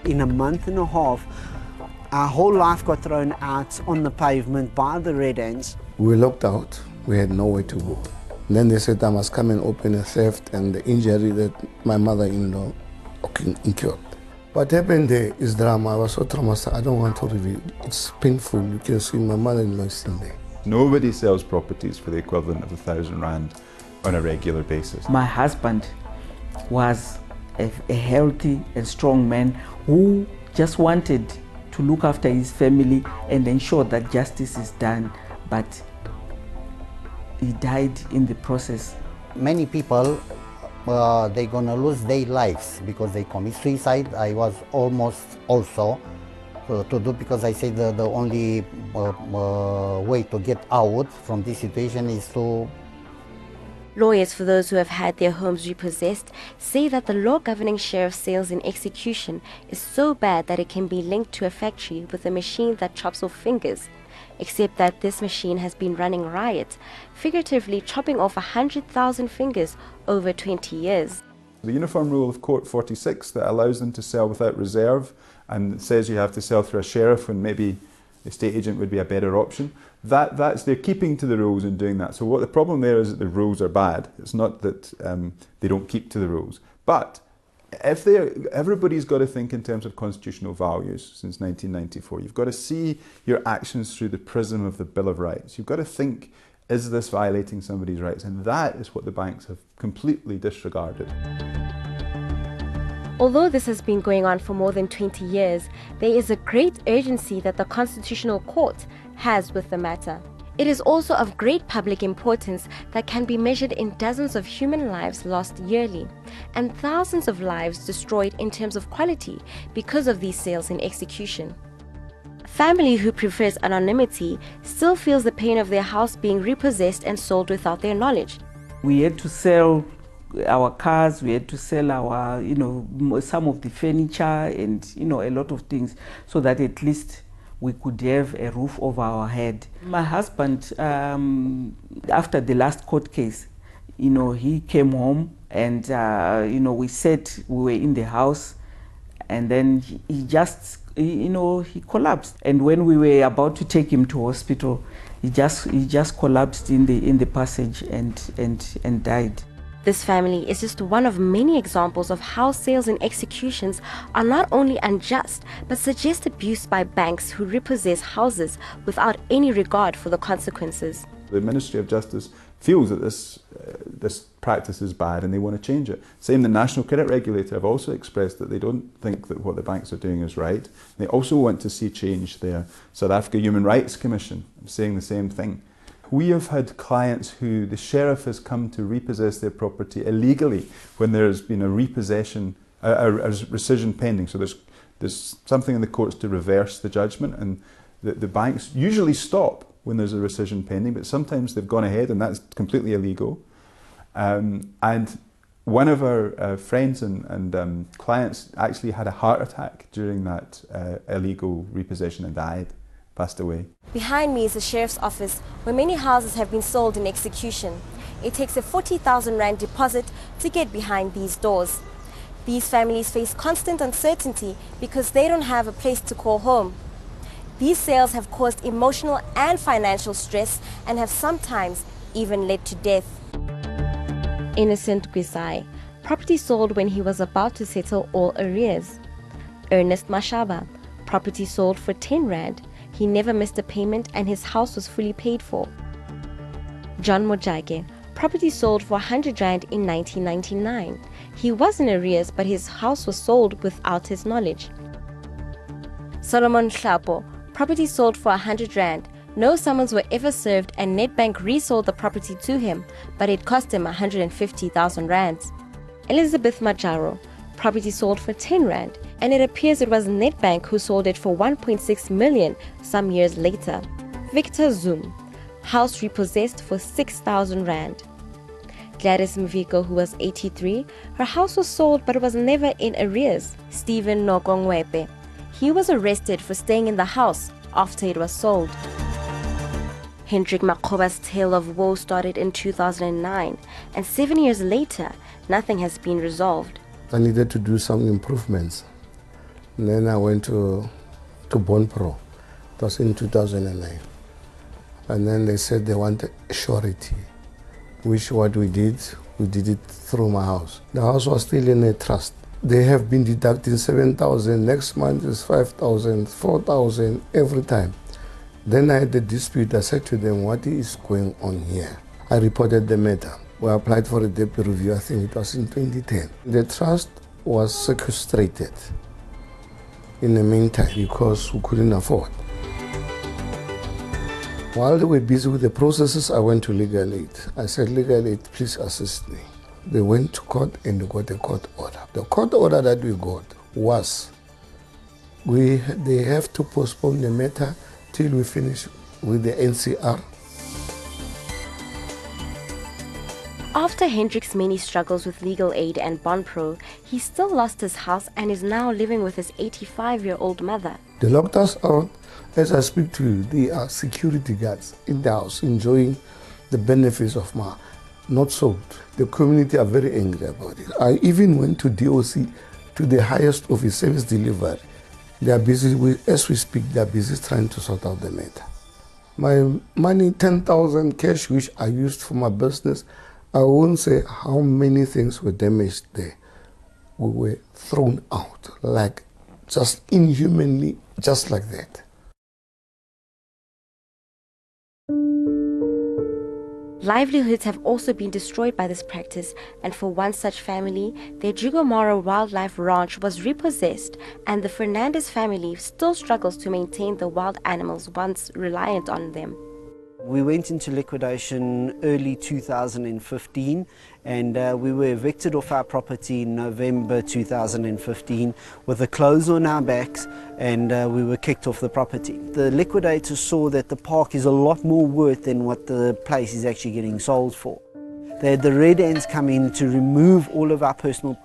In a month and a half, our whole life got thrown out on the pavement by the red ants. We were locked out. We had nowhere to go. And then they said I must come and open a theft and the injury that my mother-in-law incurred. What happened there is drama. I was so traumatized. I don't want to reveal. It's painful. You can see my mother-in-law is still there. Nobody sells properties for the equivalent of R1,000 on a regular basis. My husband was a healthy and strong man who just wanted to look after his family and ensure that justice is done, but he died in the process. Many people, they're gonna lose their lives because they commit suicide. I was almost also to do, because I say the only way to get out from this situation is to... Lawyers for those who have had their homes repossessed say that the law governing share of sales in execution is so bad that it can be linked to a factory with a machine that chops off fingers, except that this machine has been running riot, figuratively chopping off 100,000 fingers over 20 years. The Uniform Rule of Court 46 that allows them to sell without reserve and says you have to sell through a sheriff when maybe the estate agent would be a better option. They're keeping to the rules and doing that. So what the problem there is that the rules are bad. It's not that they don't keep to the rules. But if everybody's got to think in terms of constitutional values since 1994. You've got to see your actions through the prism of the Bill of Rights. You've got to think, is this violating somebody's rights? And that is what the banks have completely disregarded. Although this has been going on for more than 20 years, there is a great urgency that the Constitutional Court has with the matter. It is also of great public importance that can be measured in dozens of human lives lost yearly and thousands of lives destroyed in terms of quality because of these sales in execution. A family who prefers anonymity still feels the pain of their house being repossessed and sold without their knowledge. We had to sell our cars, we had to sell our, some of the furniture and, a lot of things so that at least we could have a roof over our head. My husband, after the last court case, he came home and, we said we were in the house and then he just, he collapsed. And when we were about to take him to hospital, he just collapsed in the passage and died. This family is just one of many examples of how sales and executions are not only unjust, but suggest abuse by banks who repossess houses without any regard for the consequences. The Ministry of Justice feels that this practice is bad and they want to change it. Same, the National Credit Regulator have also expressed that they don't think that what the banks are doing is right. They also want to see change there. South Africa Human Rights Commission saying the same thing. We have had clients who the sheriff has come to repossess their property illegally when there's been a repossession, a rescission pending. So there's something in the courts to reverse the judgment, and the banks usually stop when there's a rescission pending, but sometimes they've gone ahead and that's completely illegal. And one of our friends and clients actually had a heart attack during that illegal repossession and died. Passed away. Behind me is the sheriff's office where many houses have been sold in execution. It takes a 40,000 rand deposit to get behind these doors. These families face constant uncertainty because they don't have a place to call home. These sales have caused emotional and financial stress and have sometimes even led to death. Innocent Gwisai, property sold when he was about to settle all arrears. Ernest Mashaba, property sold for 10 rand. He never missed a payment and his house was fully paid for. John Mojage, property sold for 100 rand in 1999. He was in arrears, but his house was sold without his knowledge. Solomon Hlapo, property sold for 100 rand. No summons were ever served and Nedbank resold the property to him, but it cost him 150,000 rands. Elizabeth Majaro, property sold for 10 rand, and it appears it was Nedbank who sold it for 1.6 million some years later. Victor Zoom, house repossessed for 6,000 rand. Gladys Mviko, who was 83, her house was sold but was never in arrears. Stephen Nokongwepe, he was arrested for staying in the house after it was sold. Hendrik Makoba's tale of woe started in 2009, and 7 years later, nothing has been resolved. I needed to do some improvements. And then I went to Bond Pro. It was in 2009. And then they said they want surety, which what we did it through my house. The house was still in a trust. They have been deducting 7,000, next month is 5,000, 4,000 every time. Then I had a dispute. I said to them, what is going on here? I reported the matter. We applied for a debt review, I think it was in 2010. The trust was sequestrated in the meantime because we couldn't afford. While they were busy with the processes, I went to legal aid. I said, legal aid, please assist me. They went to court and they got a court order. The court order that we got was, they have to postpone the matter till we finish with the NCR. After Hendrik's many struggles with legal aid and Bond Pro, he still lost his house and is now living with his 85-year-old mother. They locked us out. As I speak to you, there are security guards in the house enjoying the benefits of my not sold. The community are very angry about it. I even went to DOC, to the highest office, service delivery. They are busy, as we speak, they are busy trying to sort out the matter. My money, 10,000 cash, which I used for my business, I won't say how many things were damaged there. We were thrown out, like just inhumanly, just like that. Livelihoods have also been destroyed by this practice, and for one such family, their Jugomaro Wildlife Ranch was repossessed, and the Fernandez family still struggles to maintain the wild animals once reliant on them. We went into liquidation early 2015 and we were evicted off our property in November 2015 with a close on our backs, and we were kicked off the property. The liquidators saw that the park is a lot more worth than what the place is actually getting sold for. They had the Red Ants come in to remove all of our personal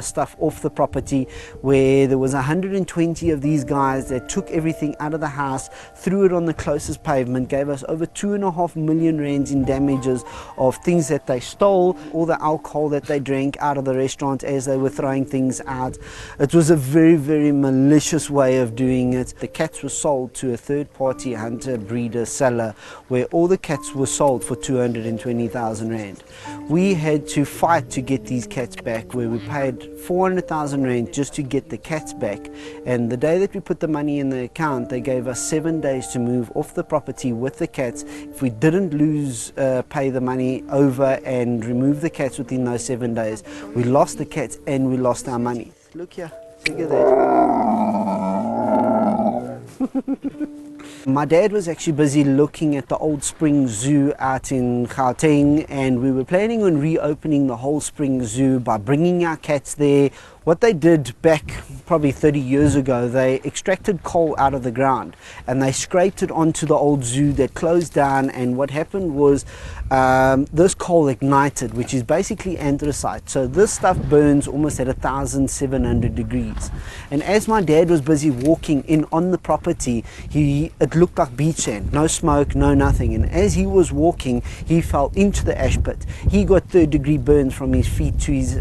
stuff off the property, where there was 120 of these guys that took everything out of the house, threw it on the closest pavement, gave us over 2.5 million rands in damages of things that they stole, all the alcohol that they drank out of the restaurant as they were throwing things out. It was a very, very malicious way of doing it. The cats were sold to a third-party hunter, breeder, seller, where all the cats were sold for 220,000 rand. We had to fight to get these cats back, where we paid 400,000 rand just to get the cats back. And the day that we put the money in the account, they gave us 7 days to move off the property with the cats. If we didn't pay the money over and remove the cats within those 7 days, we lost the cats and we lost our money. Look here, look at that. My dad was actually busy looking at the old Spring Zoo out in Gauteng, and we were planning on reopening the whole Spring Zoo by bringing our cats there. What they did back probably 30 years ago, they extracted coal out of the ground and they scraped it onto the old zoo that closed down, and what happened was this coal ignited, which is basically anthracite. So this stuff burns almost at 1,700 degrees. And as my dad was busy walking in on the property, it looked like beach sand, no smoke, no nothing. And as he was walking, he fell into the ash pit. He got third-degree burns from his feet to his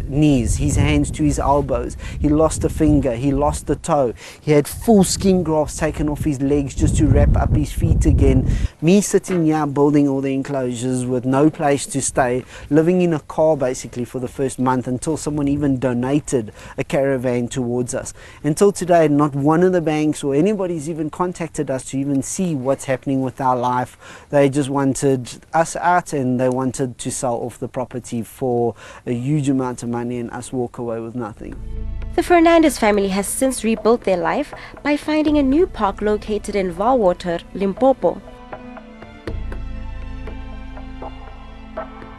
knees, his hands to his elbows. He lost a finger, he lost a toe. He had full skin grafts taken off his legs just to wrap up his feet again. Me sitting here building all the enclosures with no place to stay, living in a car basically for the first month until someone even donated a caravan towards us. Until today, not one of the banks or anybody's even contacted us to even see what's happening with our life. They just wanted us out and they wanted to sell off the property for a huge amount of money and us walk away with nothing. The Fernandez family has since rebuilt their life by finding a new park located in Valwater, Limpopo.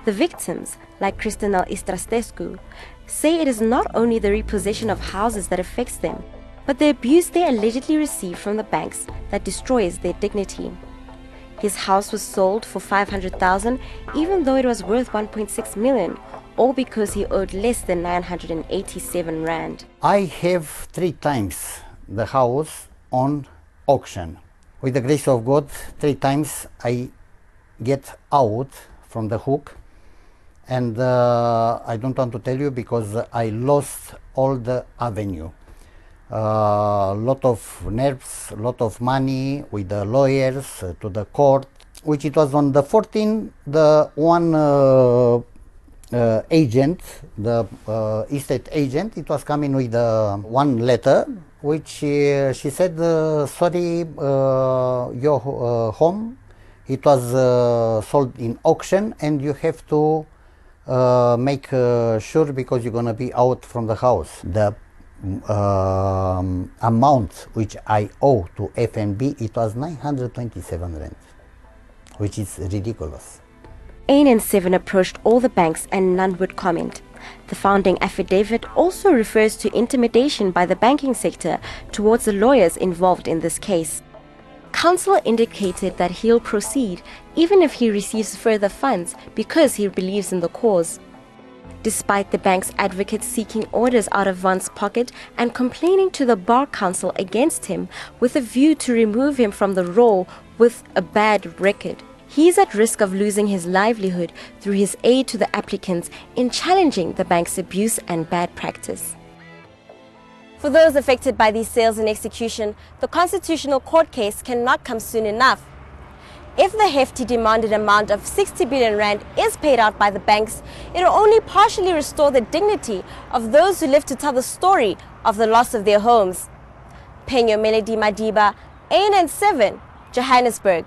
The victims, like Cristinel Istrastescu, say it is not only the repossession of houses that affects them, but the abuse they allegedly receive from the banks that destroys their dignity. His house was sold for 500,000 even though it was worth 1.6 million, all because he owed less than 987 rand. I have 3 times the house on auction. With the grace of God, 3 times I get out from the hook, and I don't want to tell you because I lost all the avenue. lot of nerves, lot of money with the lawyers to the court, which it was on the 14th, the one agent, the estate agent, it was coming with one letter, which she said, sorry, your home, it was sold in auction and you have to make sure because you're going to be out from the house. The amount which I owe to FNB, it was 927 rand, which is ridiculous. ANN7 approached all the banks and none would comment. The founding affidavit also refers to intimidation by the banking sector towards the lawyers involved in this case. Counsel indicated that he'll proceed even if he receives further funds because he believes in the cause. Despite the bank's advocates seeking orders out of Van's pocket and complaining to the Bar Council against him with a view to remove him from the role with a bad record, he is at risk of losing his livelihood through his aid to the applicants in challenging the bank's abuse and bad practice. For those affected by these sales and execution, the Constitutional Court case cannot come soon enough. If the hefty demanded amount of 60 billion rand is paid out by the banks, it will only partially restore the dignity of those who live to tell the story of the loss of their homes. Penyo Melody Madiba, ANN7, Johannesburg.